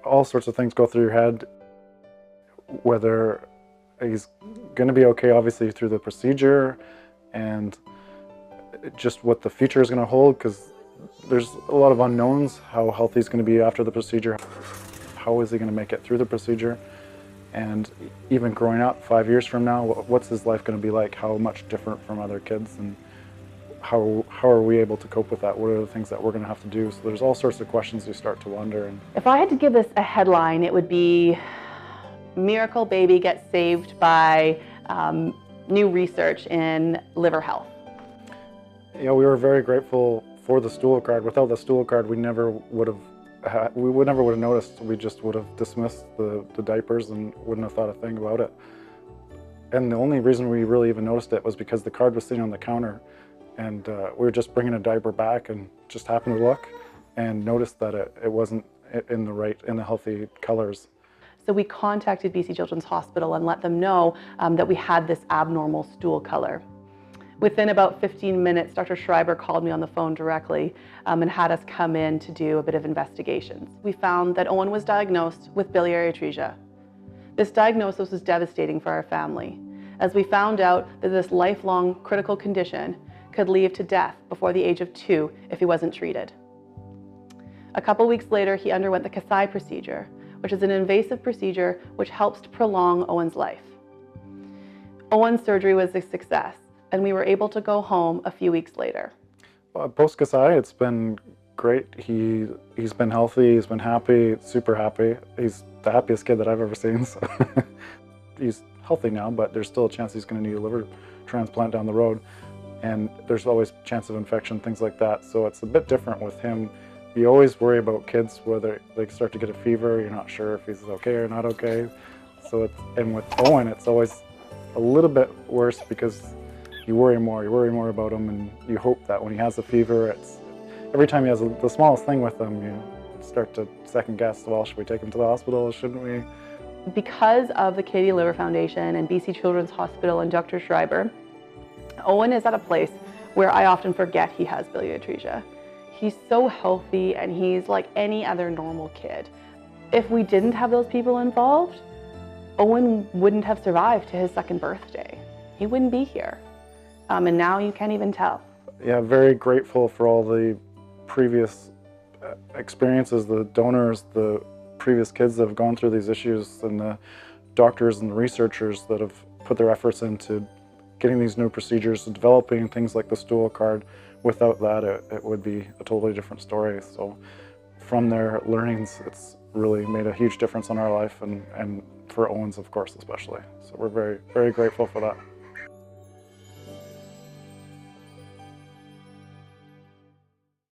all sorts of things go through your head, whether he's going to be okay, obviously, through the procedure, and just what the future is going to hold, because there's a lot of unknowns. How healthy he's going to be after the procedure, how is he going to make it through the procedure, and even growing up 5 years from now, what's his life going to be like, how much different from other kids, and how are we able to cope with that? What are the things that we're going to have to do? So there's all sorts of questions you start to wonder. And if I had to give this a headline, it would be Miracle Baby Gets Saved by New Research in Liver Health. You know, we were very grateful for the stool card. Without the stool card, we never would have noticed. We just would have dismissed the diapers and wouldn't have thought a thing about it. And the only reason we really even noticed it was because the card was sitting on the counter, and we were just bringing a diaper back and just happened to look and noticed that it wasn't in the healthy colors. So we contacted BC Children's Hospital and let them know that we had this abnormal stool color. Within about 15 minutes, Dr. Schreiber called me on the phone directly and had us come in to do a bit of investigations. We found that Owen was diagnosed with biliary atresia. This diagnosis was devastating for our family, as we found out that this lifelong critical condition could lead to death before the age of 2 if he wasn't treated. A couple weeks later, he underwent the Kasai procedure, which is an invasive procedure which helps to prolong Owen's life. Owen's surgery was a success, and we were able to go home a few weeks later. Post-Kasai, it's been great. He's been healthy, he's been happy, super happy. He's the happiest kid that I've ever seen. So he's healthy now, but there's still a chance he's going to need a liver transplant down the road. And there's always a chance of infection, things like that. So it's a bit different with him. You always worry about kids, whether they start to get a fever, you're not sure if he's okay or not okay. And with Owen, it's always a little bit worse because you worry more about him, and you hope that when he has a fever, every time he has the smallest thing with him, you start to second guess, well, should we take him to the hospital, shouldn't we? Because of the Canadian Liver Foundation and BC Children's Hospital and Dr. Schreiber, Owen is at a place where I often forget he has biliary atresia. He's so healthy and he's like any other normal kid. If we didn't have those people involved, Owen wouldn't have survived to his 2nd birthday. He wouldn't be here. And now you can't even tell. Yeah, very grateful for all the previous experiences, the donors, the previous kids that have gone through these issues, and the doctors and the researchers that have put their efforts into getting these new procedures and developing things like the stool card. Without that, it would be a totally different story. So from their learnings, it's really made a huge difference in our life, and for Owen's, of course, especially. So we're very, very grateful for that.